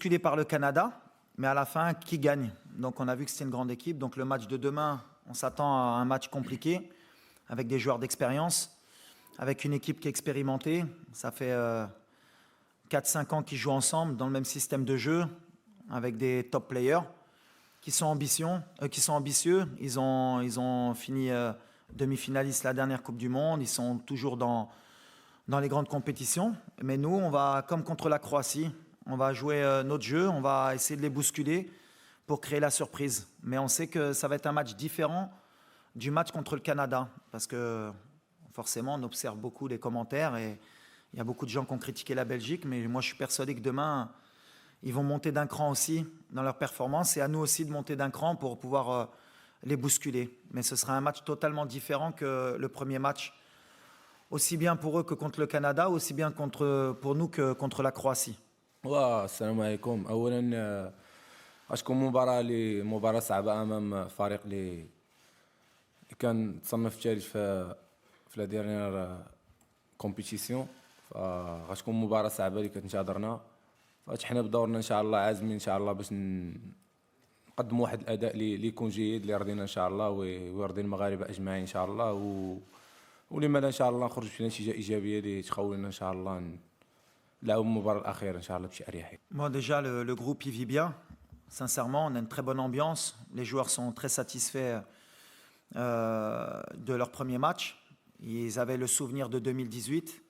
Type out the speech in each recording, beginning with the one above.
Bousculé par le Canada, mais à la fin, qui gagne? Donc on a vu que c'était une grande équipe. Donc le match de demain, on s'attend à un match compliqué, avec des joueurs d'expérience, avec une équipe qui est expérimentée. Ça fait 4-5 ans qu'ils jouent ensemble dans le même système de jeu, avec des top players qui sont ambitieux. Ils ont fini demi-finalistes la dernière Coupe du Monde. Ils sont toujours dans les grandes compétitions. Mais nous, on va, comme contre la Croatie, on va jouer notre jeu, on va essayer de les bousculer pour créer la surprise. Mais on sait que ça va être un match différent du match contre le Canada, parce que forcément, on observe beaucoup les commentaires et il y a beaucoup de gens qui ont critiqué la Belgique, mais moi, je suis persuadé que demain, ils vont monter d'un cran aussi dans leur performance et à nous aussi de monter d'un cran pour pouvoir les bousculer. Mais ce sera un match totalement différent que le premier match, aussi bien pour eux que contre le Canada, aussi bien pour nous que contre la Croatie. السلام عليكم. اولا غتكون مباراه صعبه امام فريق اللي كان تصنف الثالث في لا ديرنيير كومبيتيسيون. فغتكون مباراه صعبه اللي كتنتظرنا. فحنا بدورنا ان شاء الله عازمين ان شاء الله باش نقدموا واحد الاداء اللي يكون جيد اللي يرضينا ان شاء الله ويرضي المغاربه اجمعين ان شاء الله ولما لا ان شاء الله نخرج بنتيجه ايجابيه اللي تخولنا ان شاء الله. Moi déjà le groupe il vit bien, sincèrement on a une très bonne ambiance, les joueurs sont très satisfaits de leur premier match, ils avaient le souvenir de 2018,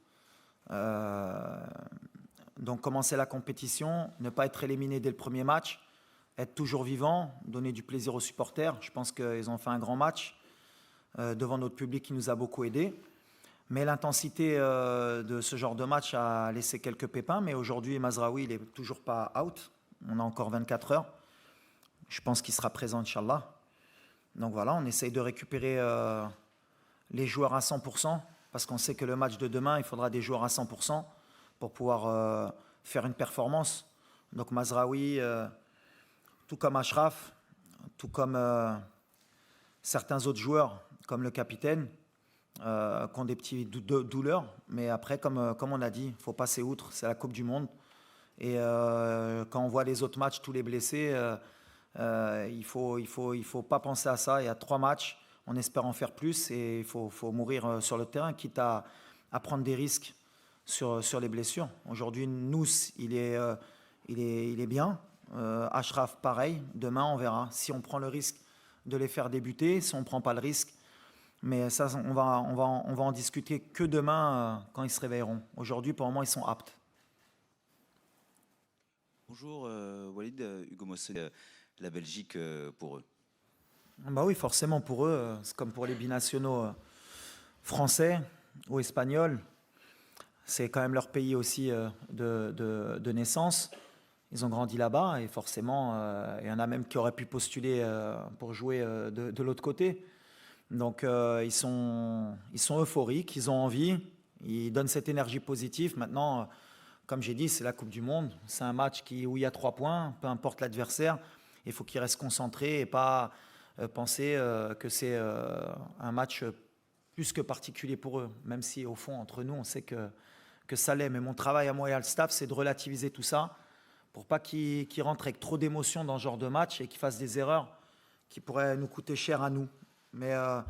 donc commencer la compétition, ne pas être éliminé dès le premier match, être toujours vivant, donner du plaisir aux supporters, je pense qu'ils ont fait un grand match devant notre public qui nous a beaucoup aidés. Mais l'intensité de ce genre de match a laissé quelques pépins. Mais aujourd'hui, Mazraoui, il n'est toujours pas out. On a encore 24 heures. Je pense qu'il sera présent, Inch'Allah. Donc voilà, on essaye de récupérer les joueurs à 100%. Parce qu'on sait que le match de demain, il faudra des joueurs à 100% pour pouvoir faire une performance. Donc Mazraoui, tout comme Ashraf, tout comme certains autres joueurs, comme le capitaine, qui ont des petites douleurs, mais après, comme on a dit, il faut passer outre, c'est la Coupe du Monde. Et quand on voit les autres matchs, tous les blessés, il faut pas penser à ça. Il y a 3 matchs, on espère en faire plus, et il faut mourir sur le terrain, quitte à prendre des risques sur les blessures. Aujourd'hui, Nous, il est bien. Ashraf, pareil. Demain, on verra si on prend le risque de les faire débuter, si on ne prend pas le risque. Mais ça, on va en discuter que demain quand ils se réveilleront. Aujourd'hui, pour le moment, ils sont aptes. Bonjour Walid, Hugo Mossel, la Belgique pour eux. Bah oui, forcément pour eux, c'est comme pour les binationaux français ou espagnols. C'est quand même leur pays aussi de naissance. Ils ont grandi là-bas et forcément, il y en a même qui auraient pu postuler pour jouer de l'autre côté. Donc ils sont euphoriques, ils ont envie, ils donnent cette énergie positive. Maintenant, comme j'ai dit, c'est la Coupe du Monde, c'est un match où il y a 3 points, peu importe l'adversaire, il faut qu'ils restent concentrés et pas penser que c'est un match plus que particulier pour eux, même si au fond, entre nous, on sait que ça l'est. Mais mon travail à moi et à le staff, c'est de relativiser tout ça pour pas qu'ils rentrent avec trop d'émotions dans ce genre de match et qu'ils fassent des erreurs qui pourraient nous coûter cher à nous. Mais par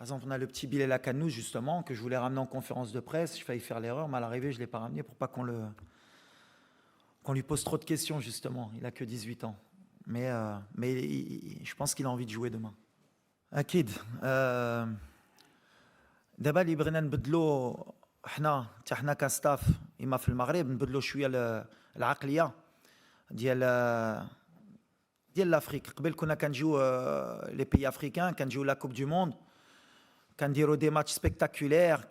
exemple, on a le petit Bilal Akanou justement que je voulais ramener en conférence de presse. J'ai failli faire l'erreur, mais à l'arrivée, je ne l'ai pas ramené pour pas qu'on lui pose trop de questions justement. Il a que 18 ans. Mais je pense qu'il a envie de jouer demain. أكيد دابا اللي بغينا نبدلو حنا كستاف إما في المغرب نبدلو شوية العقلية ديال لافريك. قبل كنا كنجيو لي بيي افريكان كنجيو لا كوب دو موند كنديروا دي ماتش سبيكتاكولير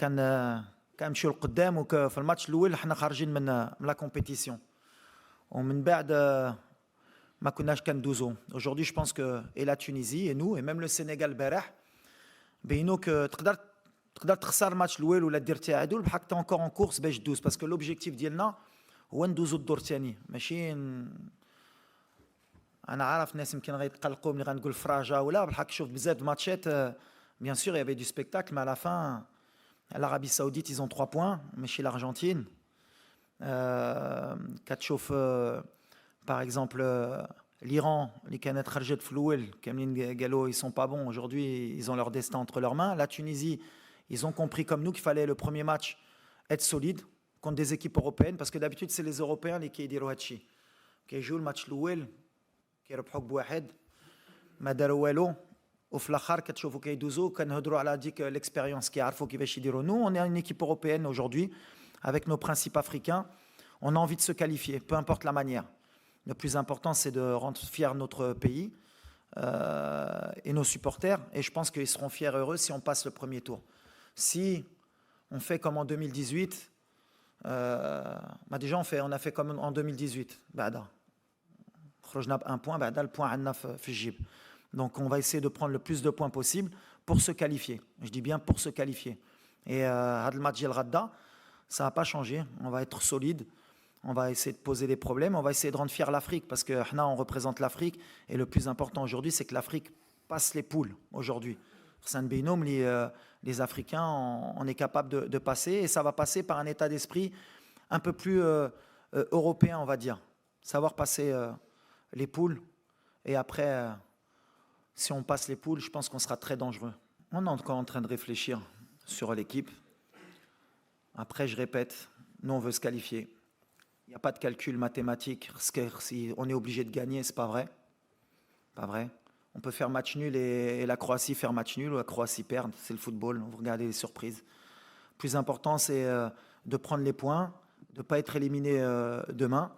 كنمشيو لقدام وفي الماتش الاول حنا خارجين من لا كومبيتيسيون ومن بعد ما كناش كندوزو. Aujourd'hui je pense que et la Tunisie et nous et même le Sénégal البارح بينوا ك تقدر تخسر الماتش الاول ولا دير تعادل بحال تا encore en course باش دوز باسكو لوبجيكتيف ديالنا هو ندوزو الدور الثاني ماشي انا عارف الناس يمكن غيتقلقوا ملي غنقول فراجه ولا بالحق شفت بزاف د الماتشات bien sûr il y avait du spectacle mais à la fin l'Arabie Saoudite ils ont 3 points mais chez l'Argentine كتشوف par exemple l'Iran, les كانت خرجت في الأول كاملين قالوا ils sont pas bons, aujourd'hui ils ont leur destin entre leurs mains. La Tunisie, ils ont compris comme nous qu'il fallait le premier match être solide contre des équipes européennes, parce que d'habitude c'est les Européens les qui يديروا هادشي. كيجيو الماتش الأول كيربحوك بواحد ما داروا والو وفي الاخر كتشوفوا كيدوزوا كنهضروا على ديك l'expérience كيعرفوا كيفاش يديروا. Nous on est une équipe européenne aujourd'hui avec nos principes africains, on a envie de se qualifier peu importe la manière. Le plus important c'est de rendre fier notre pays et nos supporters, et je pense qu'ils seront fiers et heureux si on passe le premier tour. Si on fait comme en 2018, déjà on a fait comme en 2018 بعدا خرجنا بun point, بعدا le point عندنا في الجيب. Donc on va essayer de prendre le plus de points possible pour se qualifier. Je dis bien pour se qualifier. Et هذا الماتش ديال غدا ça va pas changer, on va être solide, on va essayer de poser des problèmes, on va essayer de rendre fier l'Afrique, parce que حنا on représente l'Afrique, et le plus important aujourd'hui c'est que l'Afrique passe les poules aujourd'hui. Les Africains, on est capable de passer, et ça va passer par un état d'esprit un peu plus européen, on va dire. Savoir passer les poules, et après, si on passe les poules, je pense qu'on sera très dangereux. On est encore en train de réfléchir sur l'équipe. Après, je répète, nous on veut se qualifier. Il n'y a pas de calcul mathématique. Si on est obligé de gagner, c'est pas vrai. Pas vrai. On peut faire match nul et la Croatie faire match nul ou la Croatie perdre. C'est le football, vous regardez les surprises. Le plus important, c'est de prendre les points, de ne pas être éliminé demain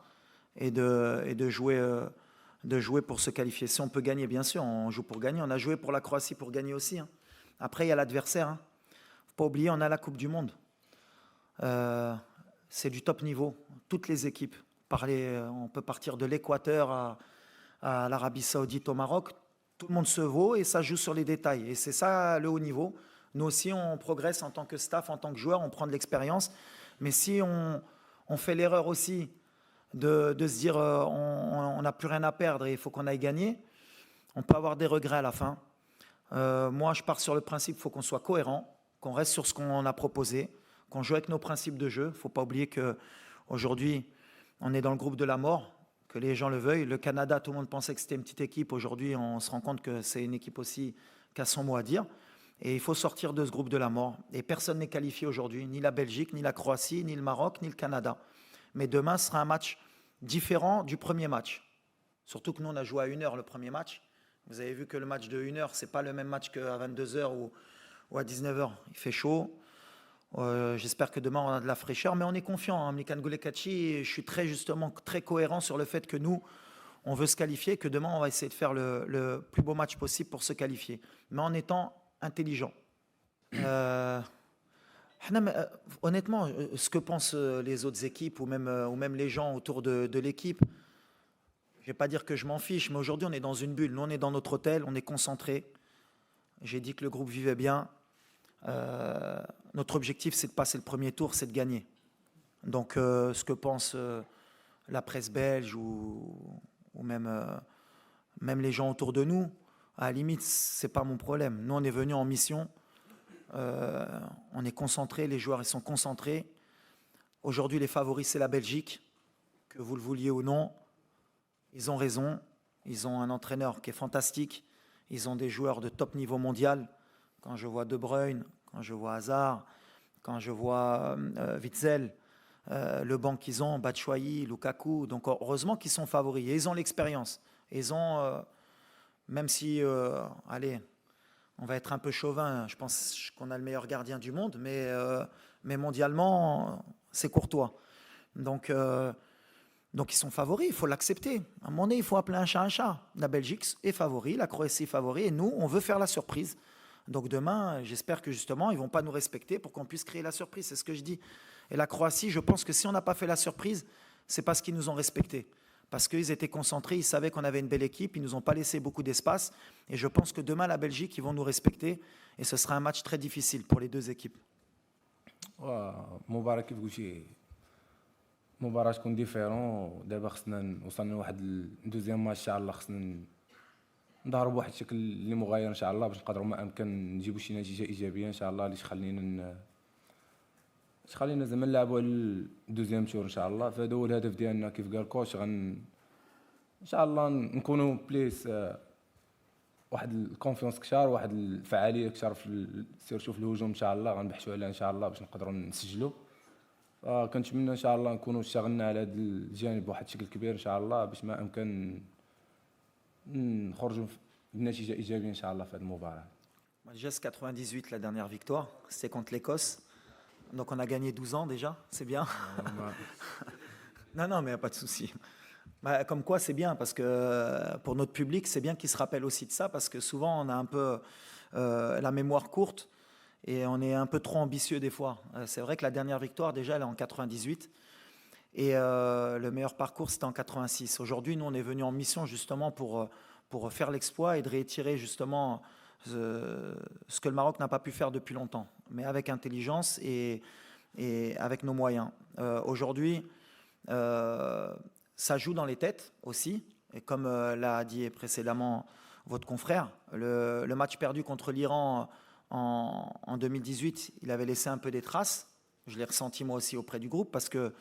et de jouer pour se qualifier. Si on peut gagner, bien sûr, on joue pour gagner. On a joué pour la Croatie pour gagner aussi. Après, il y a l'adversaire. Il ne faut pas oublier, on a la Coupe du Monde. C'est du top niveau. Toutes les équipes. On peut partir de l'Équateur à l'Arabie Saoudite, au Maroc. Tout le monde se vaut et ça joue sur les détails. Et c'est ça le haut niveau. Nous aussi, on progresse en tant que staff, en tant que joueur, on prend de l'expérience. Mais si on fait l'erreur aussi de se dire on n'a plus rien à perdre et il faut qu'on aille gagner, on peut avoir des regrets à la fin. Moi, je pars sur le principe qu'il faut qu'on soit cohérent, qu'on reste sur ce qu'on a proposé, qu'on joue avec nos principes de jeu. Il ne faut pas oublier qu'aujourd'hui, on est dans le groupe de la mort, que les gens le veuillent. Le Canada, tout le monde pensait que c'était une petite équipe. Aujourd'hui, on se rend compte que c'est une équipe aussi qui a son mot à dire. Et il faut sortir de ce groupe de la mort. Et personne n'est qualifié aujourd'hui, ni la Belgique, ni la Croatie, ni le Maroc, ni le Canada. Mais demain, ce sera un match différent du premier match. Surtout que nous, on a joué à 1h le premier match. Vous avez vu que le match de 1h, ce n'est pas le même match qu'à 22h ou à 19h. Il fait chaud. J'espère que demain, on a de la fraîcheur. Mais on est confiant. Mlikan Goulekachi, je suis très cohérent sur le fait que nous, on veut se qualifier, que demain, on va essayer de faire le plus beau match possible pour se qualifier. Mais en étant intelligent. Honnêtement, ce que pensent les autres équipes ou même les gens autour de l'équipe, je ne vais pas dire que je m'en fiche, mais aujourd'hui on est dans une bulle. Nous on est dans notre hôtel, on est concentré. J'ai dit que le groupe vivait bien. Notre objectif c'est de passer le premier tour, c'est de gagner. Donc ce que pense la presse belge ou même les gens autour de nous, à la limite, ce n'est pas mon problème. Nous, on est venus en mission. On est concentrés, les joueurs ils sont concentrés. Aujourd'hui, les favoris, c'est la Belgique. Que vous le vouliez ou non, ils ont raison. Ils ont un entraîneur qui est fantastique. Ils ont des joueurs de top niveau mondial. Quand je vois De Bruyne, quand je vois Hazard, quand je vois Witzel, le banc qu'ils ont, Batshuayi, Lukaku. Donc heureusement qu'ils sont favoris. Et ils ont l'expérience. Ils ont... Même si, allez, on va être un peu chauvin, je pense qu'on a le meilleur gardien du monde, mais mondialement, c'est Courtois. Donc ils sont favoris, il faut l'accepter. À un moment donné, il faut appeler un chat un chat. La Belgique est favori, la Croatie est favori, et nous, on veut faire la surprise. Donc demain, j'espère que justement, ils ne vont pas nous respecter pour qu'on puisse créer la surprise, c'est ce que je dis. Et la Croatie, je pense que si on n'a pas fait la surprise, c'est parce qu'ils nous ont respectés. Parce qu'ils étaient concentrés, ils savaient qu'on avait une belle équipe, ils ne nous ont pas laissé beaucoup d'espace. Et je pense que demain, la Belgique, ils vont nous respecter. Et ce sera un match très difficile pour les deux équipes. مباراة كيف قلتي مباراة تكون ديفيرون. دابا خصنا وصلنا لواحد الدوزيام ماتش ان شاء الله خصنا نظهروا بواحد الشكل اللي مغاير ان شاء الله باش نقدروا ما امكن نجيبوا شي نتيجة ايجابية ان شاء الله اللي تخلينا خلينا زعما نلعبوا على الدوزيام تور ان شاء الله. فهذا هو الهدف ديالنا كيف قال الكوتش. ان شاء الله نكونوا بليس واحد الكونفيونس كثار، واحد الفعاليه كثار سيرتو في الهجوم ان شاء الله. غنبحثوا عليها ان شاء الله باش نقدروا نسجلوا. فكنتمنى ان شاء الله نكونوا اشتغلنا على هذا الجانب بواحد الشكل كبير ان شاء الله باش ما امكن نخرجوا بنتيجه ايجابيه ان شاء الله في هذه المباراه. Geste 98, la dernière victoire, c'était contre l'Écosse. Donc on a gagné 12 ans déjà, c'est bien. Non, non, mais il n'y a pas de souci. Bah, comme quoi, c'est bien, parce que pour notre public, c'est bien qu'ils se rappellent aussi de ça, parce que souvent, on a un peu la mémoire courte et on est un peu trop ambitieux des fois. C'est vrai que la dernière victoire, déjà, elle est en 98 et le meilleur parcours, c'était en 86. Aujourd'hui, nous, on est venus en mission justement pour faire l'exploit et de réitérer justement ce que le Maroc n'a pas pu faire depuis longtemps, mais avec intelligence et avec nos moyens. Aujourd'hui, ça joue dans les têtes aussi, et comme l'a dit précédemment votre confrère, le match perdu contre l'Iran en 2018, il avait laissé un peu des traces. Je l'ai ressenti moi aussi auprès du groupe, parce que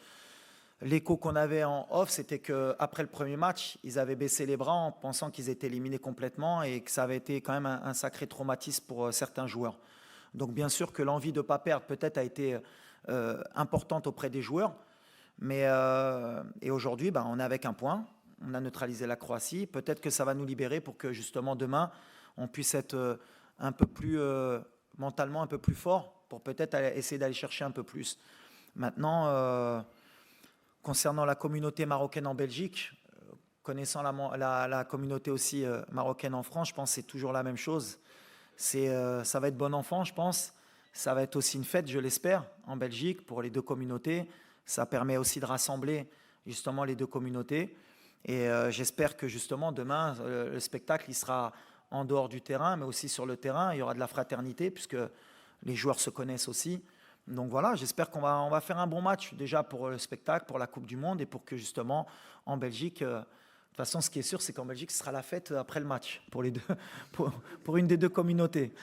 l'écho qu'on avait en off, c'était qu'après le premier match, ils avaient baissé les bras en pensant qu'ils étaient éliminés complètement et que ça avait été quand même un sacré traumatisme pour certains joueurs. Donc bien sûr que l'envie de ne pas perdre peut-être a été importante auprès des joueurs. Mais et aujourd'hui, on est avec un point. On a neutralisé la Croatie. Peut-être que ça va nous libérer pour que justement demain, on puisse être un peu plus mentalement un peu plus fort pour peut-être essayer d'aller chercher un peu plus. Maintenant, concernant la communauté marocaine en Belgique, connaissant la communauté aussi marocaine en France, je pense que c'est toujours la même chose. Ça va être bon enfant, je pense. Ça va être aussi une fête, je l'espère, en Belgique pour les deux communautés. Ça permet aussi de rassembler justement les deux communautés. Et j'espère que justement demain, le spectacle il sera en dehors du terrain, mais aussi sur le terrain. Il y aura de la fraternité puisque les joueurs se connaissent aussi. Donc voilà, j'espère qu'on va faire un bon match déjà pour le spectacle, pour la Coupe du Monde et pour que justement en Belgique, de toute façon ce qui est sûr c'est qu'en Belgique ce sera la fête après le match pour les deux, pour une des deux communautés.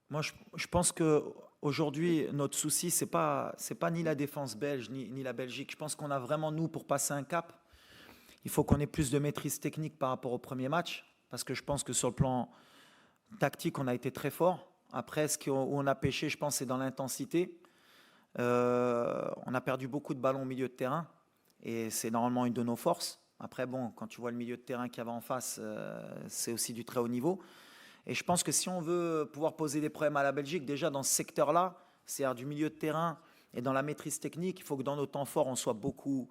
Moi je pense qu'aujourd'hui notre souci c'est pas ni la défense belge ni la Belgique. Je pense qu'on a vraiment nous pour passer un cap. Il faut qu'on ait plus de maîtrise technique par rapport au premier match parce que je pense que sur le plan tactique on a été très fort. Après, où on a pêché, je pense, c'est dans l'intensité. On a perdu beaucoup de ballons au milieu de terrain et c'est normalement une de nos forces. Après, bon, quand tu vois le milieu de terrain qu'il y avait en face, c'est aussi du très haut niveau. Et je pense que si on veut pouvoir poser des problèmes à la Belgique, déjà dans ce secteur-là, c'est-à-dire du milieu de terrain et dans la maîtrise technique, il faut que dans nos temps forts, on soit beaucoup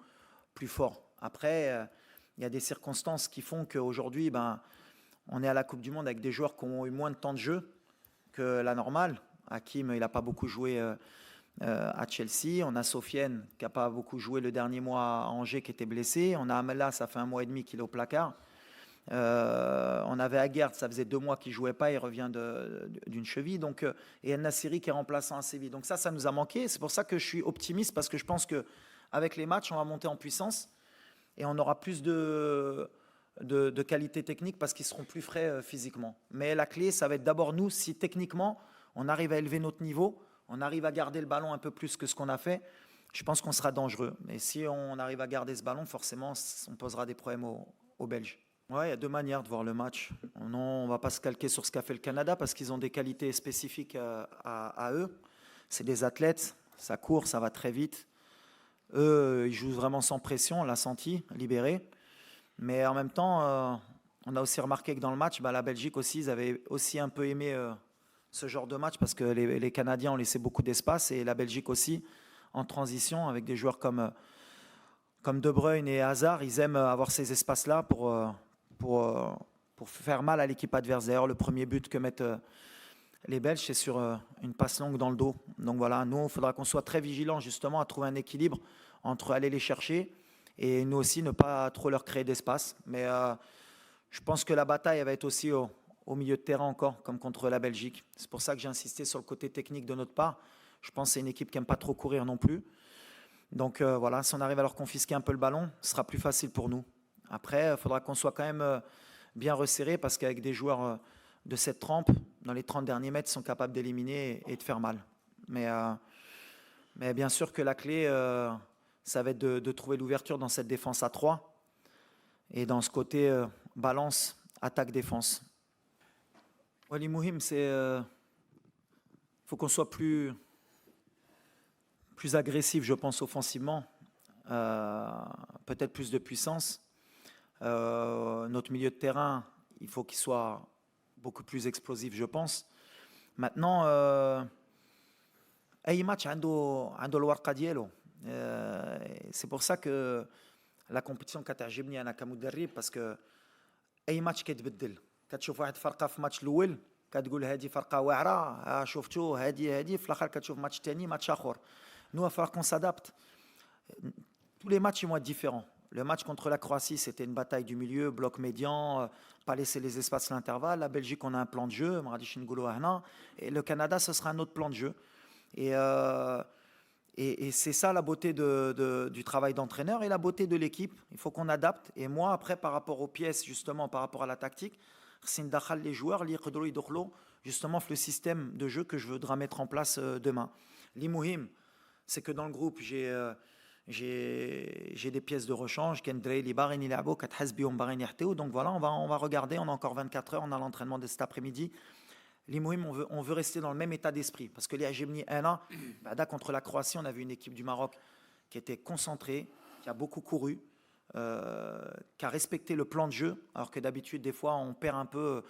plus fort. Après, il y a des circonstances qui font qu'aujourd'hui, on est à la Coupe du Monde avec des joueurs qui ont eu moins de temps de jeu que la normale. Hakim, il n'a pas beaucoup joué à Chelsea. On a Sofiane, qui n'a pas beaucoup joué le dernier mois à Angers, qui était blessé. On a Amela, ça fait 1 mois et demi qu'il est au placard. On avait Aguerd, ça faisait 2 mois qu'il ne jouait pas, il revient d'une cheville. Donc, et El Nassiri qui est remplaçant à Séville. Donc ça nous a manqué. C'est pour ça que je suis optimiste, parce que je pense qu'avec les matchs, on va monter en puissance et on aura plus de qualité technique parce qu'ils seront plus frais physiquement. Mais la clé, ça va être d'abord nous, si techniquement, on arrive à élever notre niveau, on arrive à garder le ballon un peu plus que ce qu'on a fait, je pense qu'on sera dangereux. Mais si on arrive à garder ce ballon, forcément, on posera des problèmes aux Belges. Ouais, il y a 2 manières de voir le match. Non, on ne va pas se calquer sur ce qu'a fait le Canada parce qu'ils ont des qualités spécifiques à eux. C'est des athlètes, ça court, ça va très vite. Eux, ils jouent vraiment sans pression, on l'a senti, libérés. Mais en même temps, on a aussi remarqué que dans le match, la Belgique aussi, ils avaient aussi un peu aimé ce genre de match parce que les Canadiens ont laissé beaucoup d'espace et la Belgique aussi, en transition, avec des joueurs comme De Bruyne et Hazard, ils aiment avoir ces espaces-là pour faire mal à l'équipe adverse. D'ailleurs, le premier but que mettent les Belges, c'est sur une passe longue dans le dos. Donc voilà, nous, il faudra qu'on soit très vigilants justement à trouver un équilibre entre aller les chercher et nous aussi ne pas trop leur créer d'espace. Mais je pense que la bataille va être aussi au milieu de terrain encore, comme contre la Belgique. C'est pour ça que j'ai insisté sur le côté technique de notre part. Je pense que c'est une équipe qui n'aime pas trop courir non plus. Donc voilà, si on arrive à leur confisquer un peu le ballon, ce sera plus facile pour nous. Après, il faudra qu'on soit quand même bien resserré parce qu'avec des joueurs de cette trempe, dans les 30 derniers mètres, ils sont capables d'éliminer et de faire mal. Mais Mais bien sûr que la clé, ça va être de trouver l'ouverture dans cette défense à 3 et dans ce côté balance, attaque, défense. Wali Mouhim, c'est faut qu'on soit plus agressif, je pense, offensivement. Peut-être plus de puissance. Notre milieu de terrain, il faut qu'il soit beaucoup plus explosif, je pense. Maintenant, أي match عنده الورقة ديالو. C'est pour ça que la compétition كتعجبني أنا كمدرب parce que أي match كيتبدل. كتشوف واحد فرقة في ماتش الأول كتقول هذه فرقة واعرة شفتوا هذه في الآخر كتشوف ماتش ثاني ماتش آخر. Nous, il va falloir qu'on s'adapte. Tous les matchs ils vont être différents. Le match contre la Croatie, c'était une bataille du milieu, bloc médian, pas laisser les espaces à l'intervalle. La Belgique, on a un plan de jeu. Et le Canada, ce sera un autre plan de jeu. Et c'est ça la beauté du travail d'entraîneur et la beauté de l'équipe. Il faut qu'on adapte. Et moi, après, par rapport aux pièces, justement, par rapport à la tactique, c'est les joueurs, justement, le système de jeu que je voudrais mettre en place demain. L'imouhim, c'est que dans le groupe, j'ai des pièces de rechange. Donc voilà, on va regarder. On a encore 24 heures. On a l'entraînement de cet après-midi. L'imouhim, on veut rester dans le même état d'esprit. Parce que les Ajemni 1 contre la Croatie, on a vu une équipe du Maroc qui était concentrée, qui a beaucoup couru, qui a respecté le plan de jeu. Alors que d'habitude, des fois, on perd un peu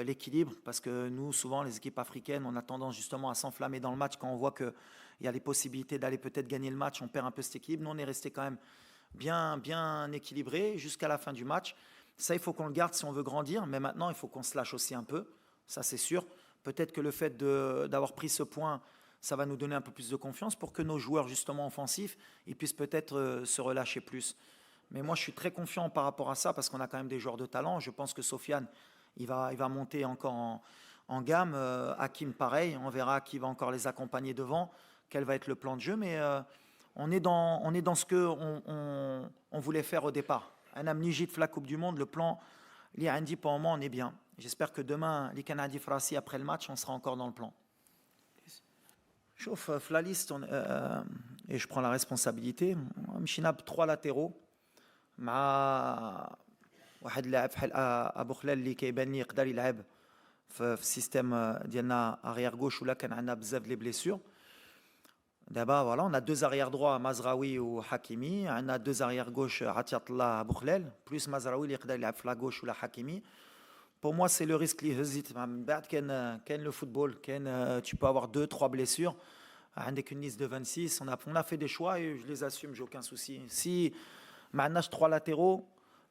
l'équilibre. Parce que nous, souvent, les équipes africaines, on a tendance justement à s'enflammer dans le match quand on voit qu'il y a les possibilités d'aller peut-être gagner le match. On perd un peu cet équilibre. Nous, on est resté quand même bien équilibré jusqu'à la fin du match. Ça, il faut qu'on le garde si on veut grandir. Mais maintenant, il faut qu'on se lâche aussi un peu. Ça, c'est sûr. Peut-être que le fait d'avoir pris ce point, ça va nous donner un peu plus de confiance pour que nos joueurs, justement, offensifs, ils puissent peut-être se relâcher plus. Mais moi, je suis très confiant par rapport à ça parce qu'on a quand même des joueurs de talent. Je pense que Sofiane, il va monter encore en gamme. Hakim, pareil. On verra qui va encore les accompagner devant, quel va être le plan de jeu. Mais on est dans ce qu'on on voulait faire au départ. Un amnigit de la Coupe du Monde, le plan, il y a un dit pour le moment, on est bien. J'espère que demain, les Canadiens Frassi, après le match, on sera encore dans le plan. Chauffe, la liste, et je prends la responsabilité. Mchinab 3 latéraux. مع واحد اللاعب بحال ابو خلال اللي كيبان لي يقدر يلعب في السيستيم ديالنا اريير غوش ولا كان عندنا بزاف لي بليسور. دابا فوالا on a deux arrière droits Mazraoui ou Hakimi, on a deux arrière gauche Atiat Allah Abou Khlal plus Mazraoui اللي يقدر يلعب في la gauche ولا Hakimi. Pour moi, c'est le risque اللي هزيت من بعد كاين le football, tu peux avoir 2-3 blessures. عندك une liste de 26, on a fait des choix et je les assume, j'ai aucun souci. Si ما عندناش 3 latéraux,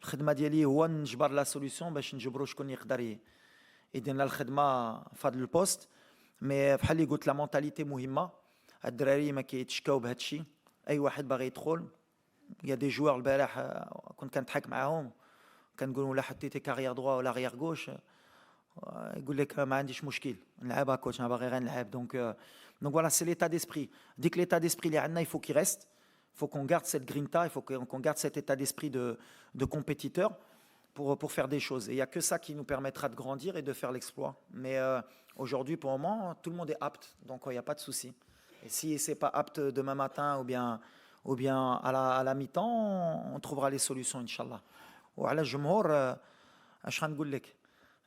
الخدمه ديالي هو نجبر لا سوليوشن باش نجبروا شكون يقدر يدير لنا الخدمه في هذا البوست. مي بحال اللي قلت لا مونتاليتي مهمه. الدراري ما كيتشكاو بهذا الشيء. اي واحد باغي يدخل. يا دي جوار البارح كنت كنضحك معاهم كنقول ولا حطيتي كارير دروا ولا اريير غوش يقول لك ما عنديش مشكل نلعبها كوتش انا باغي غير نلعب. Donc voilà, c'est l'état d'esprit. Dès que l'état d'esprit est là, il faut qu'il reste. Il faut qu'on garde cette grinta, il faut qu'on garde cet état d'esprit de compétiteur pour faire des choses. Et il n'y a que ça qui nous permettra de grandir et de faire l'exploit. Mais aujourd'hui, pour le moment, tout le monde est apte, donc il n'y a pas de souci. Et si ce n'est pas apte demain matin ou bien à la mi-temps, on trouvera les solutions, Inch'Allah. وعلى الجمهور اش غنقول لك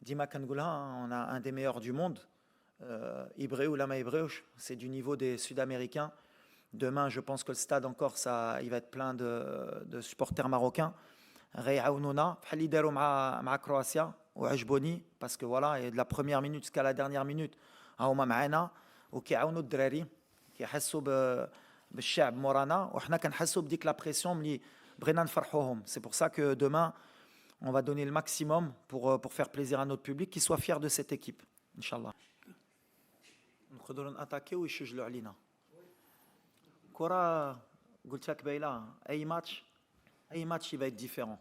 ديما كنقولها on a un des meilleurs du monde Ibreu ou la ma Ibreuch, c'est du niveau des Sud-Américains. Demain, je pense que le stade encore, il va être plein de supporters marocains. Réaounona, bhal يداروا مع كرواتيا وعجبوني parce que voilà, et de la première minute jusqu'à la dernière minute, هما معانا وكيعاونوا الدراري كيحسوا بالشعب مورانا وحنا كنحسوا بديك لا بريسيون ملي بغينا نفرحوهم. C'est pour ça que demain, on va donner le maximum pour faire plaisir à notre public, qu'il soit fier de cette équipe, Inch'Allah. نقدروا ناتاكيو ويشجعوا علينا. كرة قلت لك بايلا اي ماتش يبقى ديفيرون.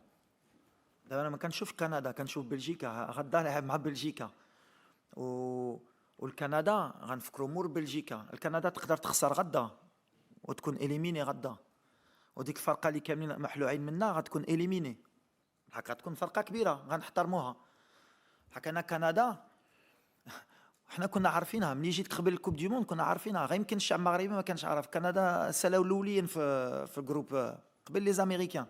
دابا انا ما كنشوفش كندا كنشوف بلجيكا غدا نلعب مع بلجيكا والكندا غنفكروا مور بلجيكا. الكندا تقدر تخسر غدا وتكون اليميني غدا وديك الفرقه اللي كاملين محلوعين منها غتكون اليميني. غتكون فرقه كبيره غنحترموها. حكينا كندا احنا كنا عارفينها ملي جيت قبل الكوب دي موند، كنا عارفينها. غير يمكن الشعب المغربي ما كانش عارف. كندا سالاو الاولين في الجروب قبل لي زاميريكان.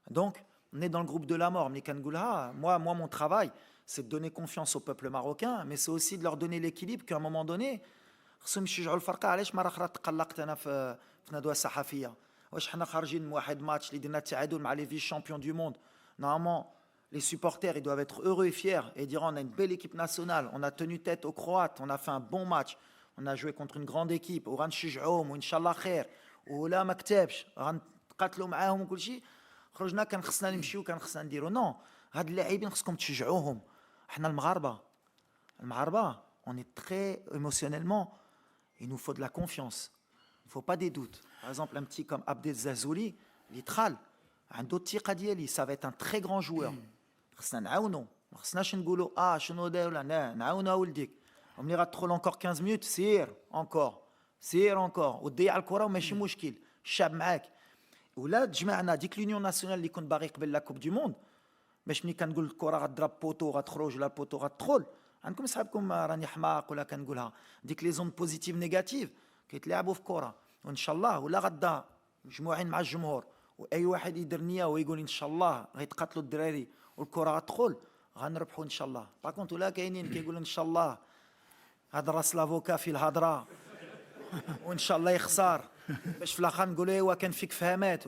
دونك on est dans le groupe de la mort. ملي كنقولها moi mon travail c'est de donner confiance au peuple marocain, mais c'est aussi de leur donner l'équilibre qu'à un moment donné خصهم يشجعوا الفرقه. علاش مره اخرى تقلقت انا في ندوه صحفيه؟ واش حنا خارجين من واحد ماتش اللي درنا التعادل مع لي فيس شامبيون دو موند؟ Normalement, les supporters, ils doivent être heureux et fiers et dire on a une belle équipe nationale, on a tenu tête aux Croates, on a fait un bon match, on a joué contre une grande équipe, وغنشجعوهم وإن شاء الله خير ولا ما كتبش غنتقاتلوا معاهم وكل شيء. خرجنا كان خصنا نمشيو، كان خصنا نديرو نو. هاد اللاعبين خصكم تشجعوهم. احنا المغاربة on est très émotionnellement, il nous faut de la confiance, il ne faut pas des doutes. Par exemple, un petit comme Abdel Zazouli, l'Itral, عنده الثقة ديالي، ça va être un très grand joueur. خصنا نعاونو، ما خصناش نقولوا شنو دار ولا لا، نعاونو ولديك. وملي غتدخل encore 15 minutes سير encore وتضيع الكرة وماشي مشكل، الشعب معاك. ولا تجمعنا ديك لونيون ناسيونال اللي كنت باغي قبل لا كوب دي موند، باش ملي كنقول الكرة غتضرب بوطو غتخرج ولا البوطو غتدخل، عندكم صحابكم راني حماق ولا كنقولها، ديك لي زون بوزيتيف نيجاتيف كيتلعبوا في كرة. وان شاء الله ولا غدا مجموعين مع الجمهور واي واحد يدير نيه ويقول ان شاء الله غيتقاتلوا الدراري والكره غتدخل غنربحوا ان شاء الله. باكونت ولا كاينين كيقولوا ان شاء الله هذا راس لافوكا في الهضره وان شاء الله يخسر باش في الاخر نقولوا ايوا كان فيك فهمات.